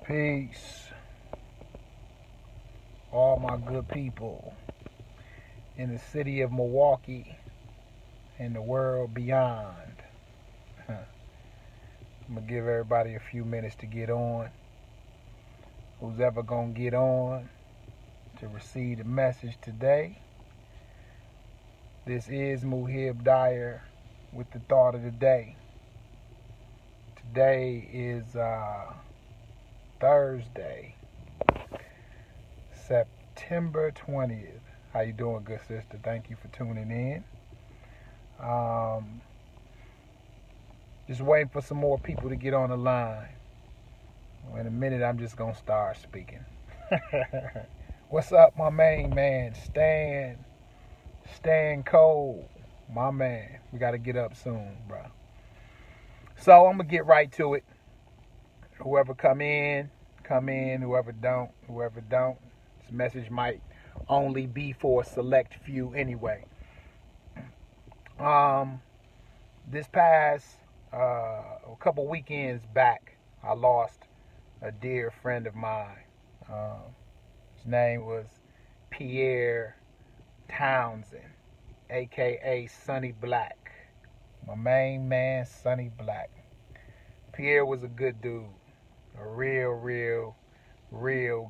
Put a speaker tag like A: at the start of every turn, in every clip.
A: Peace, all my good people in the city of Milwaukee and the world beyond. I'm going to give everybody a few minutes to get on. Who's ever going to get on to receive the message today? This is Muhib Dyer with the thought of the day. Today is Thursday, September 20th. How you doing, good sister? Thank you for tuning in. Just waiting for some more people to get on the line. In a minute, I'm just going to start speaking. What's up, my main man? Stan Cole, my man. We got to get up soon, bro. So I'm going to get right to it. Whoever come in. Whoever don't. This message might only be for a select few anyway. This past a couple weekends back, I lost a dear friend of mine. His name was Pierre Townsend, a.k.a. Sonny Black. My main man, Sonny Black. Pierre was a good dude. A real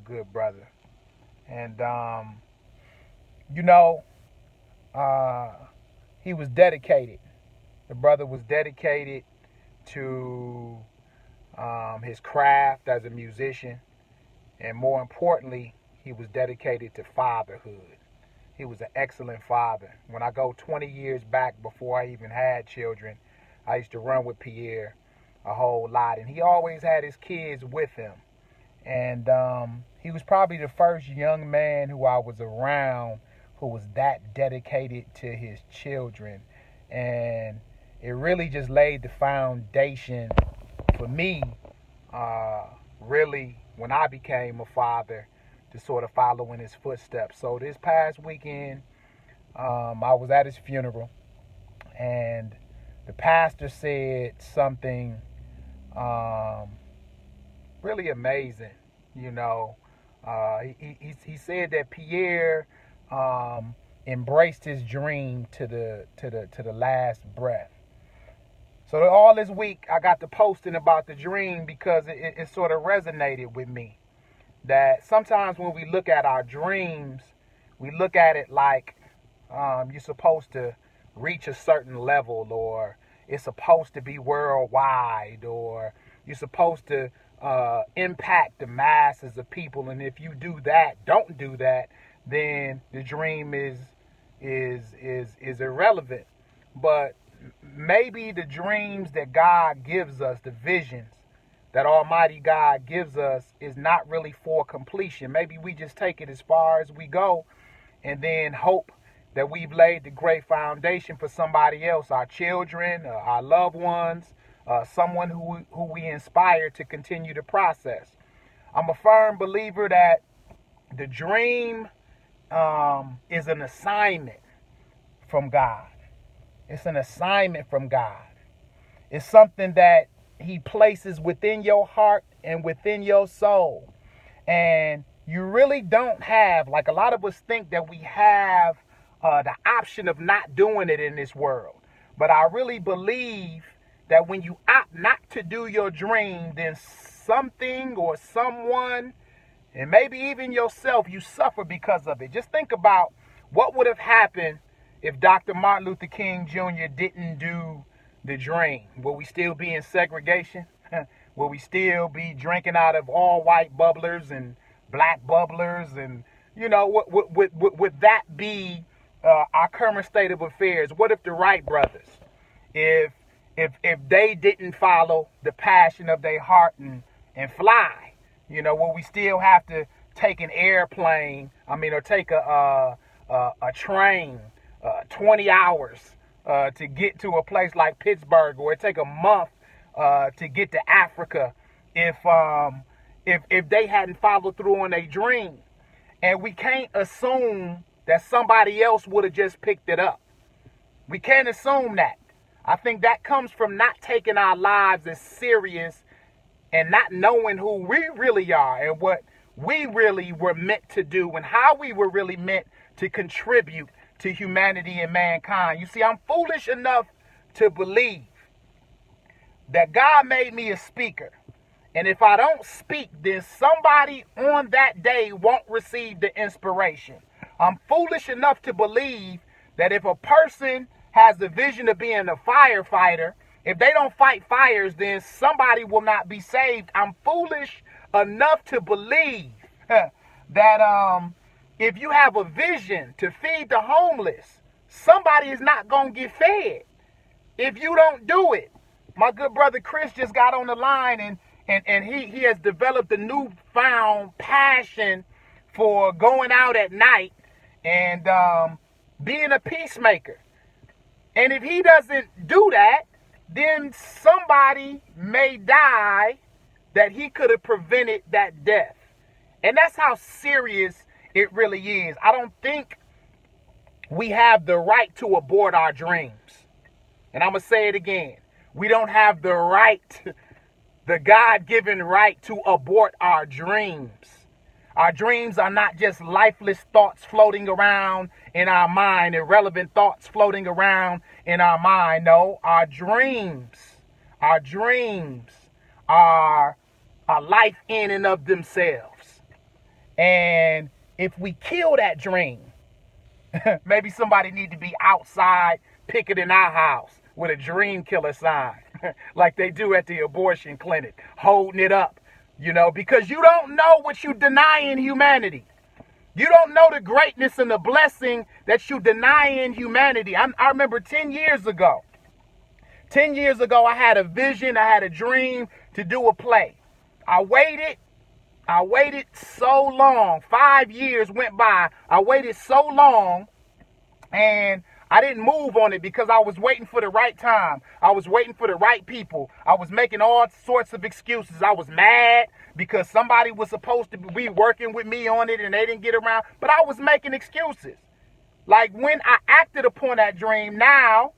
A: good brother. And, he was dedicated. The brother was dedicated to his craft as a musician. And more importantly, he was dedicated to fatherhood. He was an excellent father. When I go 20 years back before I even had children, I used to run with Pierre a whole lot. And he always had his kids with him. And he was probably the first young man who I was around who was that dedicated to his children. And it really just laid the foundation for me, really, when I became a father, to sort of follow in his footsteps. So this past weekend, I was at his funeral, and the pastor said something really amazing. He said that Pierre embraced his dream to the last breath. So all this week I got to posting about the dream because it sort of resonated with me. That sometimes when we look at our dreams, we look at it like you're supposed to reach a certain level, or it's supposed to be worldwide, or you're supposed to impact the masses of people. And if you don't do that, then the dream is irrelevant. But maybe the dreams that God gives us, the visions that Almighty God gives us, is not really for completion. Maybe we just take it as far as we go and then hope that we've laid the great foundation for somebody else, our children, our loved ones, someone who we inspire to continue the process. I'm a firm believer that the dream is an assignment from God. It's an assignment from God. It's something that He places within your heart and within your soul. And you really don't have, like a lot of us think that we have the option of not doing it in this world. But I really believe that when you opt not to do your dream, then something or someone, and maybe even yourself, you suffer because of it. Just think about what would have happened if Dr. Martin Luther King Jr. didn't do the dream. Will we still be in segregation? Will we still be drinking out of all white bubblers and black bubblers? And, would that be our current state of affairs? What if the Wright brothers, if they didn't follow the passion of their heart and fly, will we still have to take an airplane, or take a train 20 hours to get to a place like Pittsburgh, or it take a month to get to Africa if they hadn't followed through on their dream? And we can't assume that somebody else would have just picked it up. We can't assume that. I think that comes from not taking our lives as serious and not knowing who we really are and what we really were meant to do and how we were really meant to contribute to humanity and mankind. You see, I'm foolish enough to believe that God made me a speaker. And if I don't speak, then somebody on that day won't receive the inspiration. I'm foolish enough to believe that if a person has the vision of being a firefighter, if they don't fight fires, then somebody will not be saved. I'm foolish enough to believe that if you have a vision to feed the homeless, somebody is not going to get fed if you don't do it. My good brother Chris just got on the line, and he has developed a newfound passion for going out at night and being a peacemaker. And if he doesn't do that, then somebody may die that he could have prevented that death. And that's how serious it really is. I don't think we have the right to abort our dreams. And I'm going to say it again. We don't have the right, the God-given right to abort our dreams. Our dreams are not just lifeless thoughts floating around in our mind, irrelevant thoughts floating around in our mind. No, our dreams are life in and of themselves. And if we kill that dream, maybe somebody need to be outside picketing our house with a dream killer sign like they do at the abortion clinic, holding it up. You know, because you don't know what you deny in humanity. You don't know the greatness and the blessing that you deny in humanity. I remember 10 years ago, I had a vision, I had a dream to do a play. I waited so long. 5 years went by. I waited so long, and I didn't move on it because I was waiting for the right time. I was waiting for the right people. I was making all sorts of excuses. I was mad because somebody was supposed to be working with me on it and they didn't get around. But I was making excuses. Like when I acted upon that dream, now,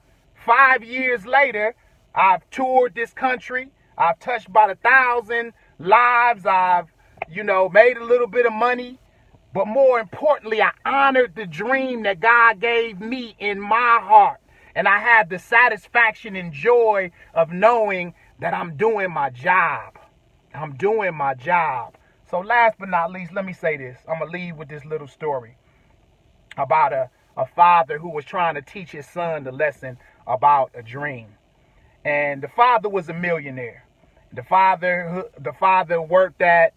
A: 5 years later, I've toured this country. I've touched about 1,000 lives. I've, made a little bit of money. But more importantly, I honored the dream that God gave me in my heart. And I had the satisfaction and joy of knowing that I'm doing my job. I'm doing my job. So last but not least, let me say this. I'm going to leave with this little story about a father who was trying to teach his son the lesson about a dream. And the father was a millionaire. The father worked at,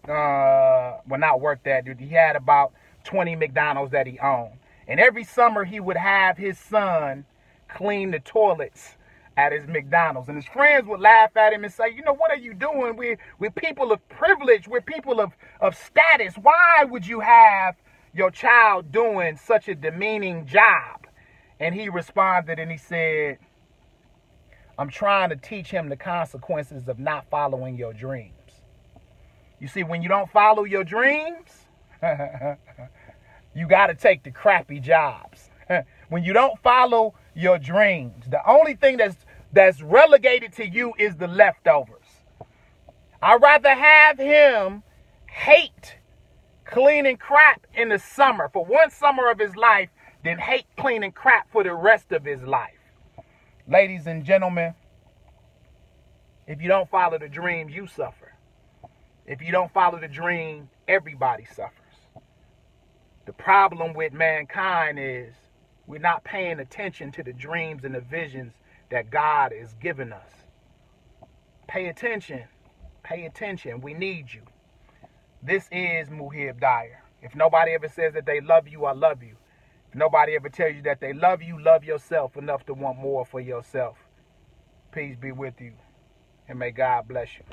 A: he had about 20 McDonald's that he owned. And every summer he would have his son clean the toilets at his McDonald's. And his friends would laugh at him and say, what are you doing? We're people of privilege. We're people of status. Why would you have your child doing such a demeaning job? And he responded and he said, I'm trying to teach him the consequences of not following your dreams. You see, when you don't follow your dreams, you got to take the crappy jobs. When you don't follow your dreams, the only thing that's relegated to you is the leftovers. I'd rather have him hate cleaning crap in the summer for one summer of his life than hate cleaning crap for the rest of his life. Ladies and gentlemen, if you don't follow the dream, you suffer. If you don't follow the dream, everybody suffers. The problem with mankind is we're not paying attention to the dreams and the visions that God has given us. Pay attention. Pay attention. We need you. This is Muhib Dyer. If nobody ever says that they love you, I love you. If nobody ever tells you that they love you, love yourself enough to want more for yourself. Peace be with you, and may God bless you.